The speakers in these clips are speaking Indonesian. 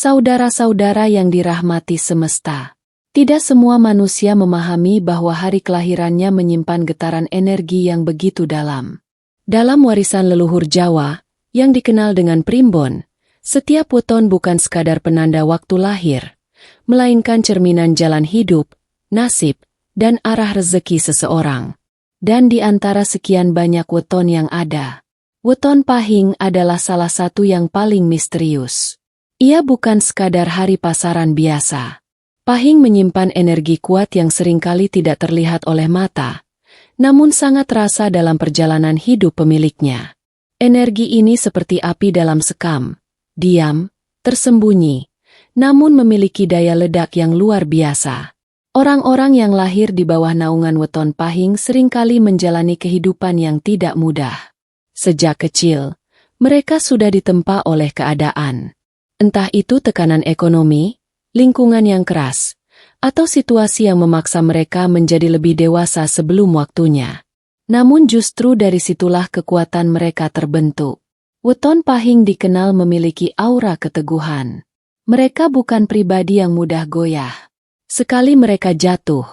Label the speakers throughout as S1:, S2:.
S1: Saudara-saudara yang dirahmati semesta, tidak semua manusia memahami bahwa hari kelahirannya menyimpan getaran energi yang begitu dalam. Dalam warisan leluhur Jawa, yang dikenal dengan primbon, setiap weton bukan sekadar penanda waktu lahir, melainkan cerminan jalan hidup, nasib, dan arah rezeki seseorang. Dan di antara sekian banyak weton yang ada, weton Pahing adalah salah satu yang paling misterius. Ia bukan sekadar hari pasaran biasa. Pahing menyimpan energi kuat yang seringkali tidak terlihat oleh mata, namun sangat terasa dalam perjalanan hidup pemiliknya. Energi ini seperti api dalam sekam, diam, tersembunyi, namun memiliki daya ledak yang luar biasa. Orang-orang yang lahir di bawah naungan weton Pahing seringkali menjalani kehidupan yang tidak mudah. Sejak kecil, mereka sudah ditempa oleh keadaan. Entah itu tekanan ekonomi, lingkungan yang keras, atau situasi yang memaksa mereka menjadi lebih dewasa sebelum waktunya. Namun justru dari situlah kekuatan mereka terbentuk. Weton Pahing dikenal memiliki aura keteguhan. Mereka bukan pribadi yang mudah goyah. Sekali mereka jatuh,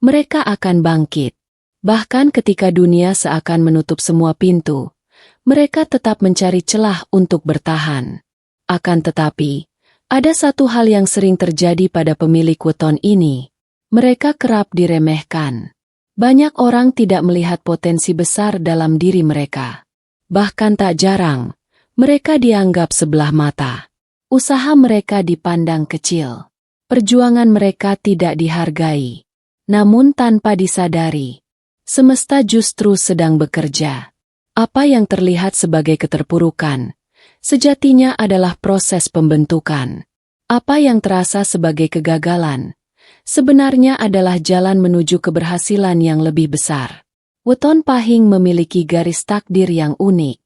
S1: mereka akan bangkit. Bahkan ketika dunia seakan menutup semua pintu, mereka tetap mencari celah untuk bertahan. Akan tetapi, ada satu hal yang sering terjadi pada pemilik weton ini. Mereka kerap diremehkan. Banyak orang tidak melihat potensi besar dalam diri mereka. Bahkan tak jarang, mereka dianggap sebelah mata. Usaha mereka dipandang kecil. Perjuangan mereka tidak dihargai. Namun tanpa disadari, semesta justru sedang bekerja. Apa yang terlihat sebagai keterpurukan, sejatinya adalah proses pembentukan. Apa yang terasa sebagai kegagalan, sebenarnya adalah jalan menuju keberhasilan yang lebih besar. Weton Pahing memiliki garis takdir yang unik.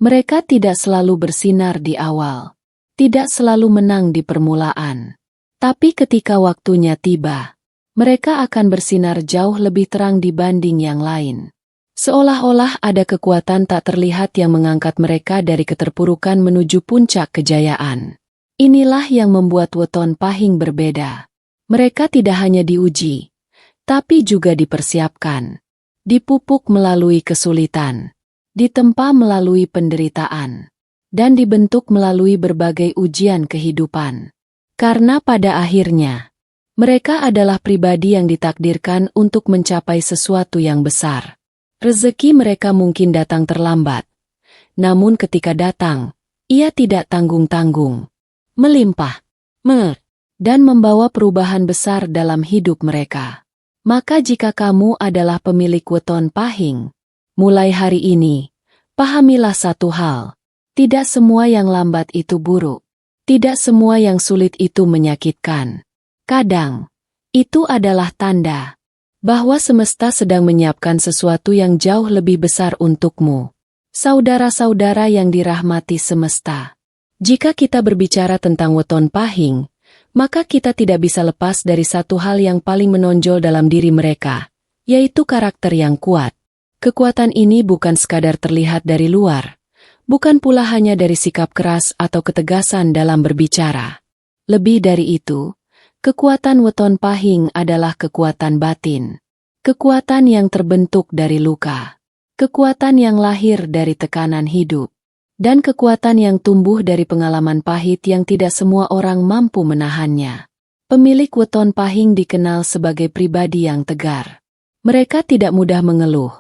S1: Mereka tidak selalu bersinar di awal, tidak selalu menang di permulaan. Tapi ketika waktunya tiba, mereka akan bersinar jauh lebih terang dibanding yang lain. Seolah-olah ada kekuatan tak terlihat yang mengangkat mereka dari keterpurukan menuju puncak kejayaan. Inilah yang membuat weton Pahing berbeda. Mereka tidak hanya diuji, tapi juga dipersiapkan. Dipupuk melalui kesulitan, ditempa melalui penderitaan, dan dibentuk melalui berbagai ujian kehidupan. Karena pada akhirnya, mereka adalah pribadi yang ditakdirkan untuk mencapai sesuatu yang besar. Rezeki mereka mungkin datang terlambat, namun ketika datang, ia tidak tanggung-tanggung, melimpah, dan membawa perubahan besar dalam hidup mereka. Maka jika kamu adalah pemilik weton Pahing, mulai hari ini, pahamilah satu hal, tidak semua yang lambat itu buruk, tidak semua yang sulit itu menyakitkan. Kadang, itu adalah tanda bahwa semesta sedang menyiapkan sesuatu yang jauh lebih besar untukmu. Saudara-saudara yang dirahmati semesta, jika kita berbicara tentang weton Pahing, maka kita tidak bisa lepas dari satu hal yang paling menonjol dalam diri mereka, yaitu karakter yang kuat. Kekuatan ini bukan sekadar terlihat dari luar, bukan pula hanya dari sikap keras atau ketegasan dalam berbicara. Lebih dari itu, kekuatan weton Pahing adalah kekuatan batin. Kekuatan yang terbentuk dari luka. Kekuatan yang lahir dari tekanan hidup. Dan kekuatan yang tumbuh dari pengalaman pahit yang tidak semua orang mampu menahannya. Pemilik weton Pahing dikenal sebagai pribadi yang tegar. Mereka tidak mudah mengeluh.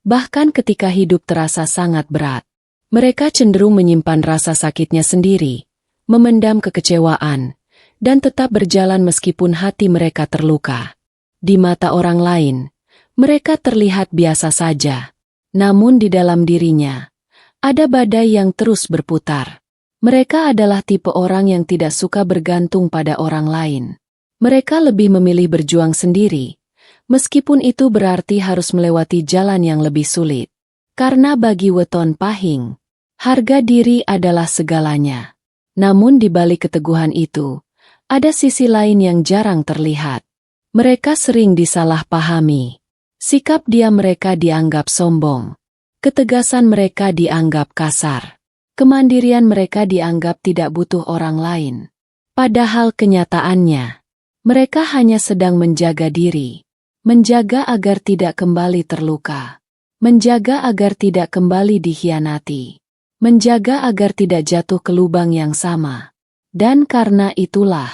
S1: Bahkan ketika hidup terasa sangat berat. Mereka cenderung menyimpan rasa sakitnya sendiri, memendam kekecewaan, dan tetap berjalan meskipun hati mereka terluka. Di mata orang lain, mereka terlihat biasa saja. Namun di dalam dirinya, ada badai yang terus berputar. Mereka adalah tipe orang yang tidak suka bergantung pada orang lain. Mereka lebih memilih berjuang sendiri, meskipun itu berarti harus melewati jalan yang lebih sulit. Karena bagi weton Pahing, harga diri adalah segalanya. Namun di balik keteguhan itu, ada sisi lain yang jarang terlihat. Mereka sering disalahpahami. Sikap diam mereka dianggap sombong. Ketegasan mereka dianggap kasar. Kemandirian mereka dianggap tidak butuh orang lain. Padahal kenyataannya, mereka hanya sedang menjaga diri, menjaga agar tidak kembali terluka, menjaga agar tidak kembali dikhianati, menjaga agar tidak jatuh ke lubang yang sama. Dan karena itulah,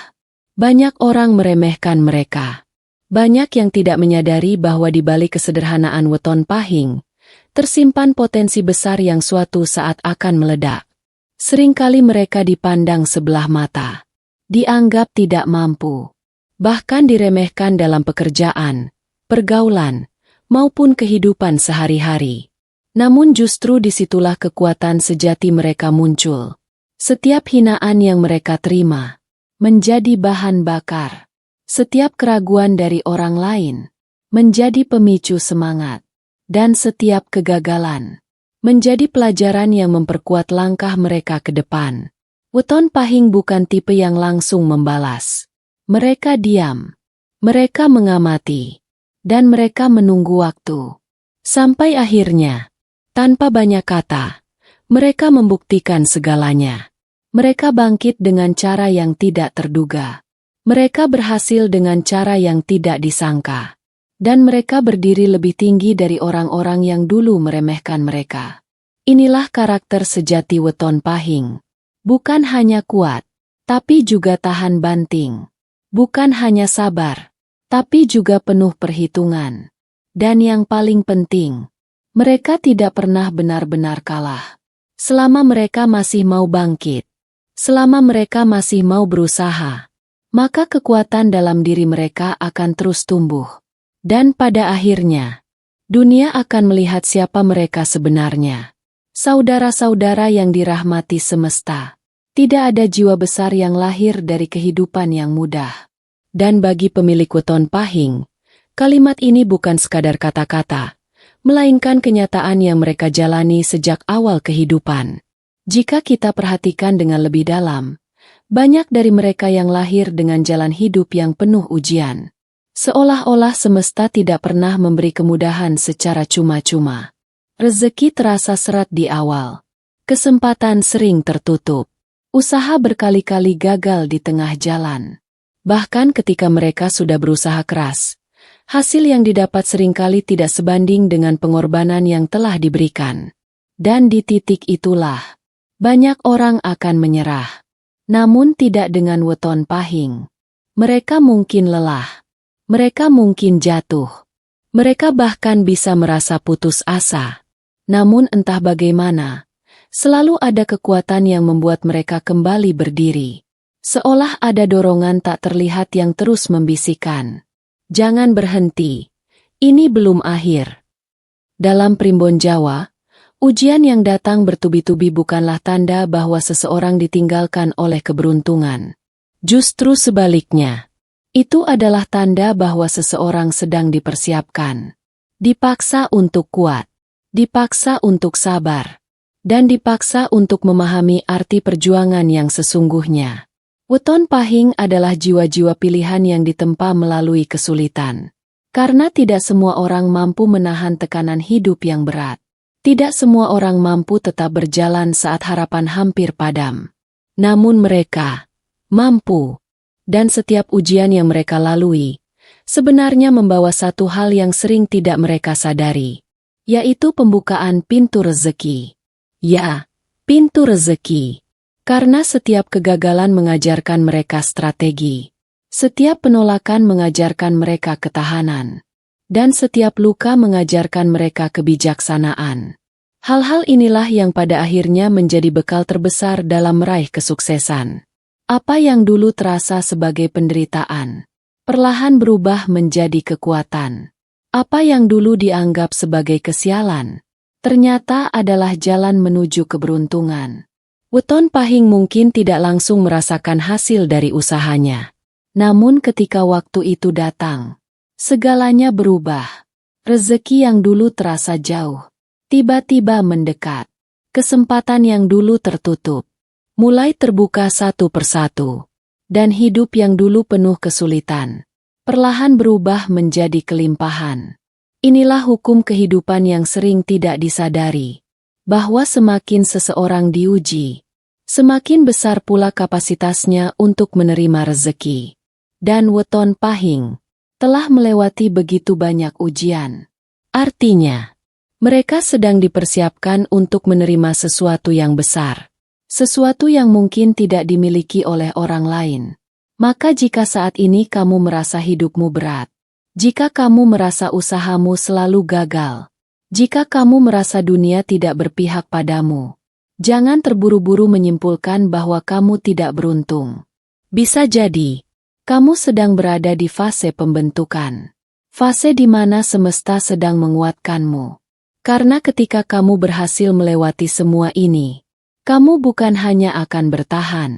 S1: banyak orang meremehkan mereka. Banyak yang tidak menyadari bahwa di balik kesederhanaan weton pahing, tersimpan potensi besar yang suatu saat akan meledak. Seringkali mereka dipandang sebelah mata, dianggap tidak mampu, bahkan diremehkan dalam pekerjaan, pergaulan, maupun kehidupan sehari-hari. Namun justru disitulah kekuatan sejati mereka muncul. Setiap hinaan yang mereka terima menjadi bahan bakar. Setiap keraguan dari orang lain menjadi pemicu semangat. Dan setiap kegagalan menjadi pelajaran yang memperkuat langkah mereka ke depan. Weton pahing bukan tipe yang langsung membalas. Mereka diam. Mereka mengamati. Dan mereka menunggu waktu. Sampai akhirnya, tanpa banyak kata, mereka membuktikan segalanya. Mereka bangkit dengan cara yang tidak terduga. Mereka berhasil dengan cara yang tidak disangka. Dan mereka berdiri lebih tinggi dari orang-orang yang dulu meremehkan mereka. Inilah karakter sejati weton pahing. Bukan hanya kuat, tapi juga tahan banting. Bukan hanya sabar, tapi juga penuh perhitungan. Dan yang paling penting, mereka tidak pernah benar-benar kalah. Selama mereka masih mau bangkit, selama mereka masih mau berusaha, maka kekuatan dalam diri mereka akan terus tumbuh. Dan pada akhirnya, dunia akan melihat siapa mereka sebenarnya. Saudara-saudara yang dirahmati semesta, tidak ada jiwa besar yang lahir dari kehidupan yang mudah. Dan bagi pemilik weton pahing, kalimat ini bukan sekadar kata-kata, melainkan kenyataan yang mereka jalani sejak awal kehidupan. Jika kita perhatikan dengan lebih dalam, banyak dari mereka yang lahir dengan jalan hidup yang penuh ujian. Seolah-olah semesta tidak pernah memberi kemudahan secara cuma-cuma. Rezeki terasa seret di awal. Kesempatan sering tertutup. Usaha berkali-kali gagal di tengah jalan. Bahkan ketika mereka sudah berusaha keras, hasil yang didapat seringkali tidak sebanding dengan pengorbanan yang telah diberikan. Dan di titik itulah, banyak orang akan menyerah. Namun tidak dengan weton pahing. Mereka mungkin lelah. Mereka mungkin jatuh. Mereka bahkan bisa merasa putus asa. Namun entah bagaimana, selalu ada kekuatan yang membuat mereka kembali berdiri. Seolah ada dorongan tak terlihat yang terus membisikkan. Jangan berhenti. Ini belum akhir. Dalam primbon Jawa, ujian yang datang bertubi-tubi bukanlah tanda bahwa seseorang ditinggalkan oleh keberuntungan. Justru sebaliknya. Itu adalah tanda bahwa seseorang sedang dipersiapkan. Dipaksa untuk kuat, dipaksa untuk sabar, dan dipaksa untuk memahami arti perjuangan yang sesungguhnya. Weton pahing adalah jiwa-jiwa pilihan yang ditempa melalui kesulitan. Karena tidak semua orang mampu menahan tekanan hidup yang berat. Tidak semua orang mampu tetap berjalan saat harapan hampir padam. Namun mereka mampu. Dan setiap ujian yang mereka lalui, sebenarnya membawa satu hal yang sering tidak mereka sadari, yaitu pembukaan pintu rezeki. Ya, pintu rezeki. Karena setiap kegagalan mengajarkan mereka strategi, setiap penolakan mengajarkan mereka ketahanan, dan setiap luka mengajarkan mereka kebijaksanaan. Hal-hal inilah yang pada akhirnya menjadi bekal terbesar dalam meraih kesuksesan. Apa yang dulu terasa sebagai penderitaan, perlahan berubah menjadi kekuatan. Apa yang dulu dianggap sebagai kesialan, ternyata adalah jalan menuju keberuntungan. Weton pahing mungkin tidak langsung merasakan hasil dari usahanya. Namun ketika waktu itu datang, segalanya berubah. Rezeki yang dulu terasa jauh, tiba-tiba mendekat. Kesempatan yang dulu tertutup, mulai terbuka satu persatu, dan hidup yang dulu penuh kesulitan, perlahan berubah menjadi kelimpahan. Inilah hukum kehidupan yang sering tidak disadari, bahwa semakin seseorang diuji, Semakin besar pula kapasitasnya untuk menerima rezeki. Dan weton pahing telah melewati begitu banyak ujian. Artinya, mereka sedang dipersiapkan untuk menerima sesuatu yang besar. Sesuatu yang mungkin tidak dimiliki oleh orang lain. Maka jika saat ini kamu merasa hidupmu berat, jika kamu merasa usahamu selalu gagal, jika kamu merasa dunia tidak berpihak padamu, jangan terburu-buru menyimpulkan bahwa kamu tidak beruntung. Bisa jadi, kamu sedang berada di fase pembentukan. Fase di mana semesta sedang menguatkanmu. Karena ketika kamu berhasil melewati semua ini, kamu bukan hanya akan bertahan,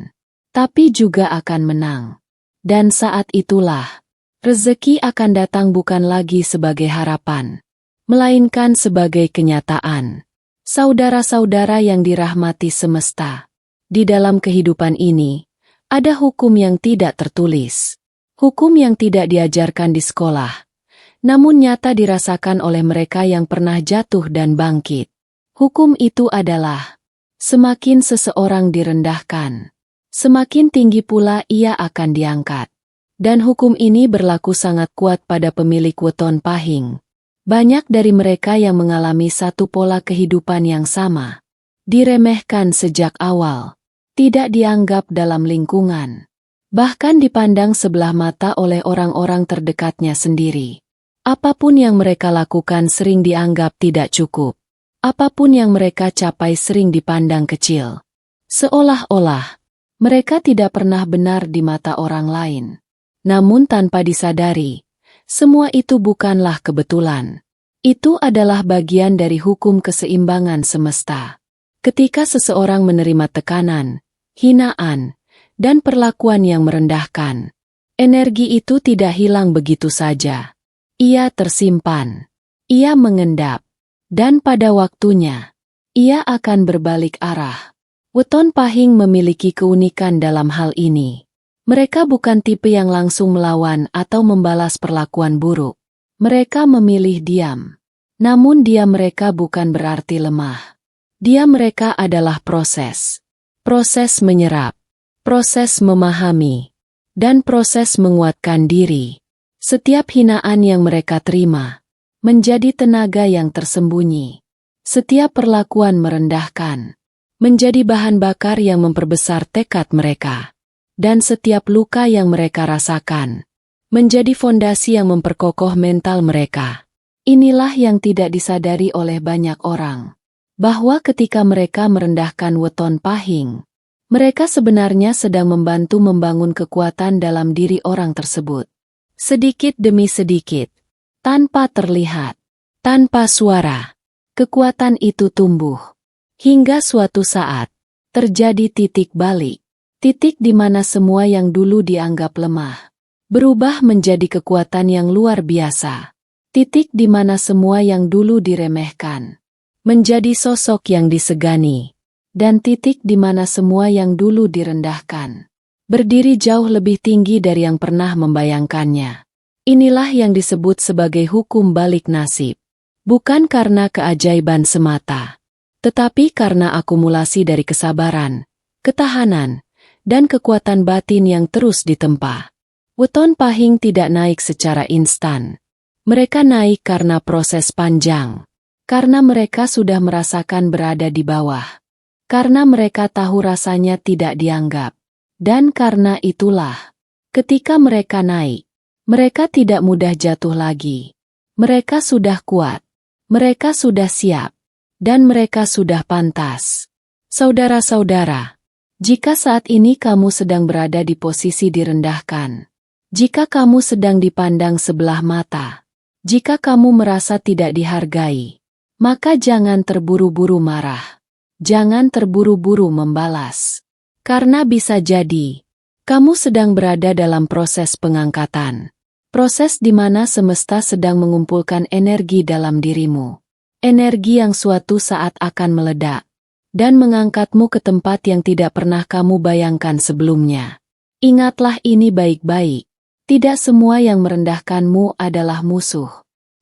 S1: tapi juga akan menang. Dan saat itulah, rezeki akan datang bukan lagi sebagai harapan, melainkan sebagai kenyataan. Saudara-saudara yang dirahmati semesta, di dalam kehidupan ini, ada hukum yang tidak tertulis. Hukum yang tidak diajarkan di sekolah, namun nyata dirasakan oleh mereka yang pernah jatuh dan bangkit. Hukum itu adalah, semakin seseorang direndahkan, semakin tinggi pula ia akan diangkat. Dan hukum ini berlaku sangat kuat pada pemilik weton pahing. Banyak dari mereka yang mengalami satu pola kehidupan yang sama. Diremehkan sejak awal, tidak dianggap dalam lingkungan, bahkan dipandang sebelah mata oleh orang-orang terdekatnya sendiri. Apapun yang mereka lakukan sering dianggap tidak cukup. Apapun yang mereka capai sering dipandang kecil. Seolah-olah mereka tidak pernah benar di mata orang lain. Namun tanpa disadari, semua itu bukanlah kebetulan. Itu adalah bagian dari hukum keseimbangan semesta. Ketika seseorang menerima tekanan, hinaan, dan perlakuan yang merendahkan, energi itu tidak hilang begitu saja. Ia tersimpan, ia mengendap, dan pada waktunya, ia akan berbalik arah. Weton pahing memiliki keunikan dalam hal ini. Mereka bukan tipe yang langsung melawan atau membalas perlakuan buruk. Mereka memilih diam. Namun diam mereka bukan berarti lemah. Diam mereka adalah proses. Proses menyerap, proses memahami, dan proses menguatkan diri. Setiap hinaan yang mereka terima menjadi tenaga yang tersembunyi. Setiap perlakuan merendahkan menjadi bahan bakar yang memperbesar tekad mereka. Dan setiap luka yang mereka rasakan menjadi fondasi yang memperkokoh mental mereka. Inilah yang tidak disadari oleh banyak orang. Bahwa ketika mereka merendahkan weton pahing, mereka sebenarnya sedang membantu membangun kekuatan dalam diri orang tersebut. Sedikit demi sedikit, tanpa terlihat, tanpa suara, kekuatan itu tumbuh. Hingga suatu saat, terjadi titik balik. Titik di mana semua yang dulu dianggap lemah, berubah menjadi kekuatan yang luar biasa. Titik di mana semua yang dulu diremehkan, menjadi sosok yang disegani. Dan titik di mana semua yang dulu direndahkan, berdiri jauh lebih tinggi dari yang pernah membayangkannya. Inilah yang disebut sebagai hukum balik nasib. Bukan karena keajaiban semata, tetapi karena akumulasi dari kesabaran, ketahanan, dan kekuatan batin yang terus ditempa. Weton pahing tidak naik secara instan. Mereka naik karena proses panjang. Karena mereka sudah merasakan berada di bawah. Karena mereka tahu rasanya tidak dianggap. Dan karena itulah, ketika mereka naik, mereka tidak mudah jatuh lagi. Mereka sudah kuat. Mereka sudah siap. Dan mereka sudah pantas. Saudara-saudara, jika saat ini kamu sedang berada di posisi direndahkan, jika kamu sedang dipandang sebelah mata, jika kamu merasa tidak dihargai, maka jangan terburu-buru marah. Jangan terburu-buru membalas. Karena bisa jadi, kamu sedang berada dalam proses pengangkatan. Proses di mana semesta sedang mengumpulkan energi dalam dirimu. Energi yang suatu saat akan meledak. Dan mengangkatmu ke tempat yang tidak pernah kamu bayangkan sebelumnya. Ingatlah ini baik-baik. Tidak semua yang merendahkanmu adalah musuh.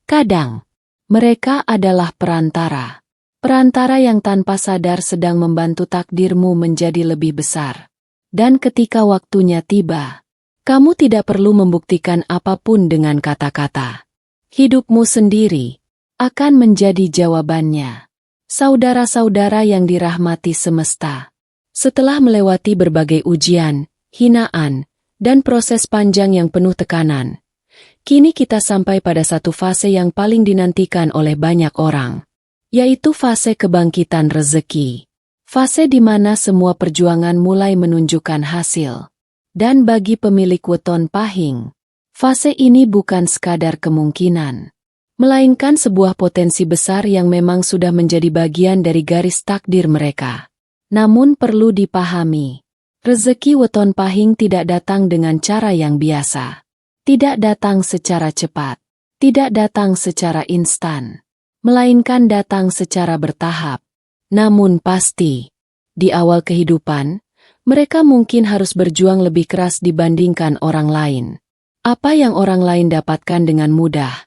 S1: Kadang, mereka adalah perantara. Perantara yang tanpa sadar sedang membantu takdirmu menjadi lebih besar. Dan ketika waktunya tiba, kamu tidak perlu membuktikan apapun dengan kata-kata. Hidupmu sendiri akan menjadi jawabannya. Saudara-saudara yang dirahmati semesta, setelah melewati berbagai ujian, hinaan, dan proses panjang yang penuh tekanan, kini kita sampai pada satu fase yang paling dinantikan oleh banyak orang, yaitu fase kebangkitan rezeki. Fase di mana semua perjuangan mulai menunjukkan hasil. Dan bagi pemilik weton pahing, fase ini bukan sekadar kemungkinan, melainkan sebuah potensi besar yang memang sudah menjadi bagian dari garis takdir mereka. Namun perlu dipahami, rezeki weton pahing tidak datang dengan cara yang biasa. Tidak datang secara cepat, tidak datang secara instan, melainkan datang secara bertahap. Namun pasti, di awal kehidupan, mereka mungkin harus berjuang lebih keras dibandingkan orang lain. Apa yang orang lain dapatkan dengan mudah,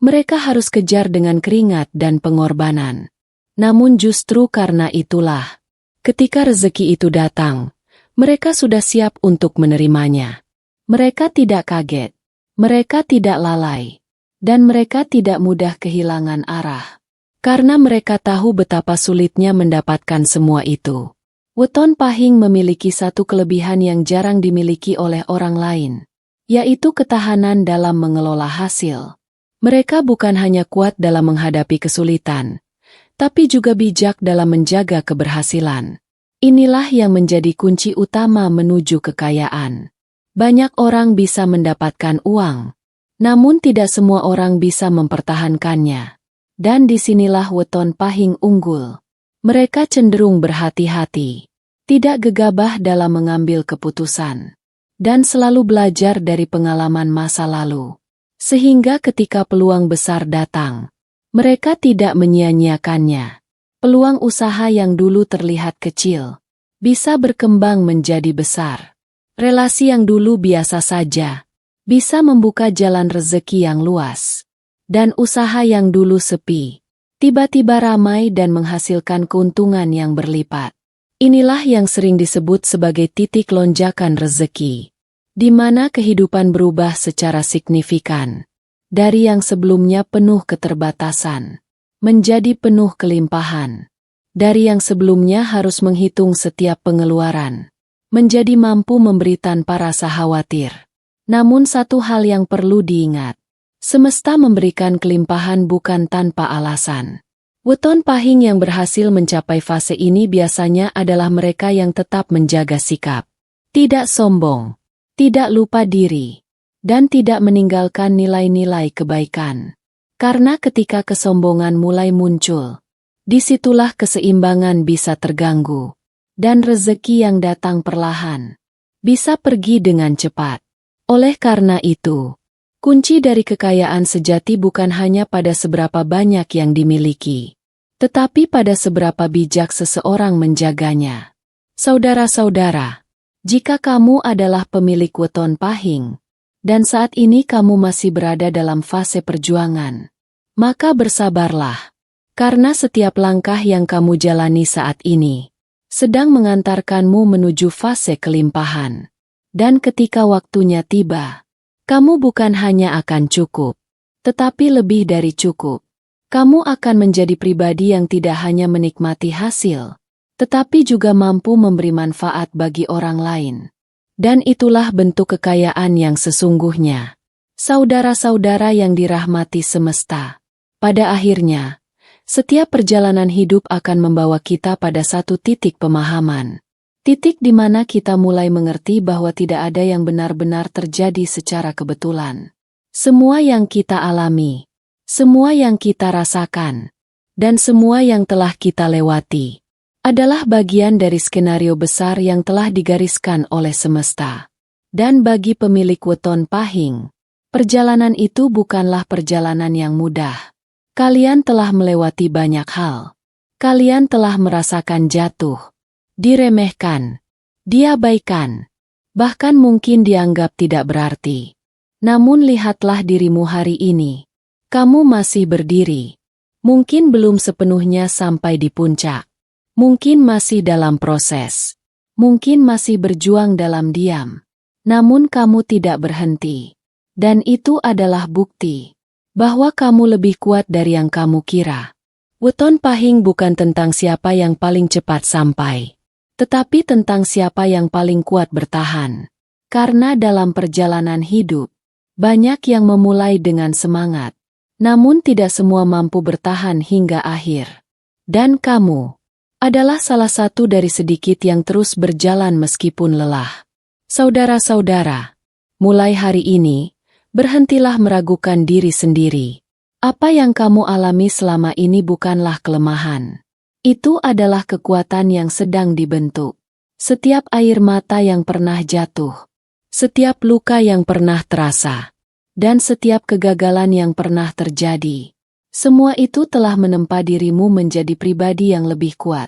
S1: mereka harus kejar dengan keringat dan pengorbanan. Namun justru karena itulah, ketika rezeki itu datang, mereka sudah siap untuk menerimanya. Mereka tidak kaget, mereka tidak lalai, dan mereka tidak mudah kehilangan arah. Karena mereka tahu betapa sulitnya mendapatkan semua itu. Weton pahing memiliki satu kelebihan yang jarang dimiliki oleh orang lain, yaitu ketahanan dalam mengelola hasil. Mereka bukan hanya kuat dalam menghadapi kesulitan, tapi juga bijak dalam menjaga keberhasilan. Inilah yang menjadi kunci utama menuju kekayaan. Banyak orang bisa mendapatkan uang, namun tidak semua orang bisa mempertahankannya. Dan disinilah weton pahing unggul. Mereka cenderung berhati-hati, tidak gegabah dalam mengambil keputusan, dan selalu belajar dari pengalaman masa lalu. Sehingga ketika peluang besar datang, mereka tidak menyia-nyiakannya. Peluang usaha yang dulu terlihat kecil, bisa berkembang menjadi besar. Relasi yang dulu biasa saja, bisa membuka jalan rezeki yang luas. Dan usaha yang dulu sepi, tiba-tiba ramai dan menghasilkan keuntungan yang berlipat. Inilah yang sering disebut sebagai titik lonjakan rezeki, di mana kehidupan berubah secara signifikan. Dari yang sebelumnya penuh keterbatasan, menjadi penuh kelimpahan. Dari yang sebelumnya harus menghitung setiap pengeluaran, menjadi mampu memberi tanpa rasa khawatir. Namun satu hal yang perlu diingat, semesta memberikan kelimpahan bukan tanpa alasan. Weton pahing yang berhasil mencapai fase ini biasanya adalah mereka yang tetap menjaga sikap, tidak sombong, tidak lupa diri, dan tidak meninggalkan nilai-nilai kebaikan. Karena ketika kesombongan mulai muncul, disitulah keseimbangan bisa terganggu, dan rezeki yang datang perlahan bisa pergi dengan cepat. Oleh karena itu, kunci dari kekayaan sejati bukan hanya pada seberapa banyak yang dimiliki, tetapi pada seberapa bijak seseorang menjaganya. Saudara-saudara, jika kamu adalah pemilik weton pahing, dan saat ini kamu masih berada dalam fase perjuangan, maka bersabarlah, karena setiap langkah yang kamu jalani saat ini sedang mengantarkanmu menuju fase kelimpahan. Dan ketika waktunya tiba, kamu bukan hanya akan cukup, tetapi lebih dari cukup. Kamu akan menjadi pribadi yang tidak hanya menikmati hasil, tetapi juga mampu memberi manfaat bagi orang lain. Dan itulah bentuk kekayaan yang sesungguhnya. Saudara-saudara yang dirahmati semesta, pada akhirnya, setiap perjalanan hidup akan membawa kita pada satu titik pemahaman. Titik di mana kita mulai mengerti bahwa tidak ada yang benar-benar terjadi secara kebetulan. Semua yang kita alami, semua yang kita rasakan, dan semua yang telah kita lewati, adalah bagian dari skenario besar yang telah digariskan oleh semesta. Dan bagi pemilik weton pahing, perjalanan itu bukanlah perjalanan yang mudah. Kalian telah melewati banyak hal. Kalian telah merasakan jatuh, diremehkan, diabaikan, bahkan mungkin dianggap tidak berarti. Namun lihatlah dirimu hari ini. Kamu masih berdiri. Mungkin belum sepenuhnya sampai di puncak. Mungkin masih dalam proses. Mungkin masih berjuang dalam diam. Namun kamu tidak berhenti. Dan itu adalah bukti bahwa kamu lebih kuat dari yang kamu kira. Weton Pahing bukan tentang siapa yang paling cepat sampai, tetapi tentang siapa yang paling kuat bertahan. Karena dalam perjalanan hidup, banyak yang memulai dengan semangat. Namun tidak semua mampu bertahan hingga akhir. Dan kamu adalah salah satu dari sedikit yang terus berjalan meskipun lelah. Saudara-saudara, mulai hari ini, berhentilah meragukan diri sendiri. Apa yang kamu alami selama ini bukanlah kelemahan. Itu adalah kekuatan yang sedang dibentuk. Setiap air mata yang pernah jatuh, setiap luka yang pernah terasa, dan setiap kegagalan yang pernah terjadi, semua itu telah menempa dirimu menjadi pribadi yang lebih kuat,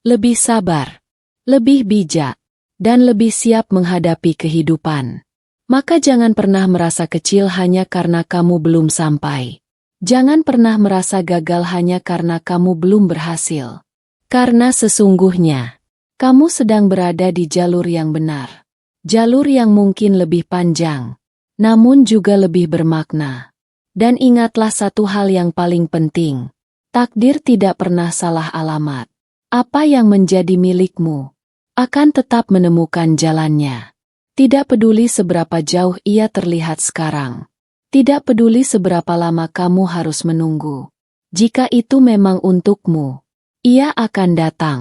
S1: lebih sabar, lebih bijak, dan lebih siap menghadapi kehidupan. Maka jangan pernah merasa kecil hanya karena kamu belum sampai. Jangan pernah merasa gagal hanya karena kamu belum berhasil. Karena sesungguhnya, kamu sedang berada di jalur yang benar. Jalur yang mungkin lebih panjang, namun juga lebih bermakna. Dan ingatlah satu hal yang paling penting. Takdir tidak pernah salah alamat. Apa yang menjadi milikmu akan tetap menemukan jalannya. Tidak peduli seberapa jauh ia terlihat sekarang. Tidak peduli seberapa lama kamu harus menunggu. Jika itu memang untukmu, ia akan datang.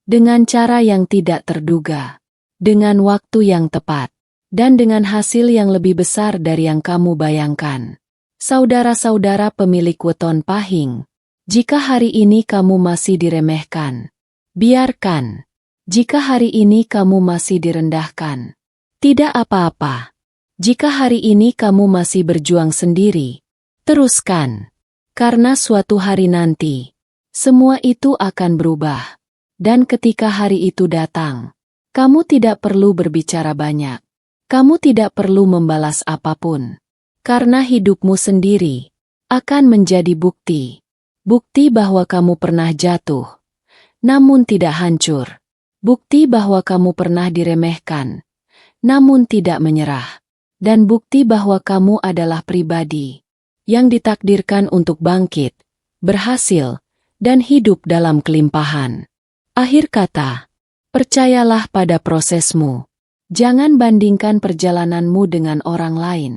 S1: Dengan cara yang tidak terduga. Dengan waktu yang tepat. Dan dengan hasil yang lebih besar dari yang kamu bayangkan. Saudara-saudara pemilik Weton Pahing, jika hari ini kamu masih diremehkan, biarkan. Jika hari ini kamu masih direndahkan, tidak apa-apa. Jika hari ini kamu masih berjuang sendiri, teruskan. Karena suatu hari nanti, semua itu akan berubah. Dan ketika hari itu datang, kamu tidak perlu berbicara banyak. Kamu tidak perlu membalas apapun. Karena hidupmu sendiri akan menjadi bukti. Bukti bahwa kamu pernah jatuh, namun tidak hancur. Bukti bahwa kamu pernah diremehkan, namun tidak menyerah. Dan bukti bahwa kamu adalah pribadi yang ditakdirkan untuk bangkit, berhasil, dan hidup dalam kelimpahan. Akhir kata, percayalah pada prosesmu. Jangan bandingkan perjalananmu dengan orang lain.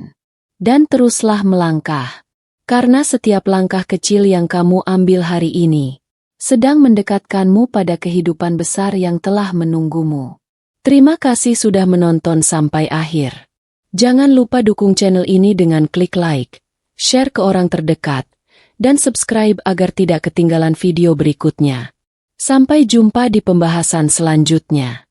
S1: Dan teruslah melangkah. Karena setiap langkah kecil yang kamu ambil hari ini sedang mendekatkanmu pada kehidupan besar yang telah menunggumu. Terima kasih sudah menonton sampai akhir. Jangan lupa dukung channel ini dengan klik like, share ke orang terdekat, dan subscribe agar tidak ketinggalan video berikutnya. Sampai jumpa di pembahasan selanjutnya.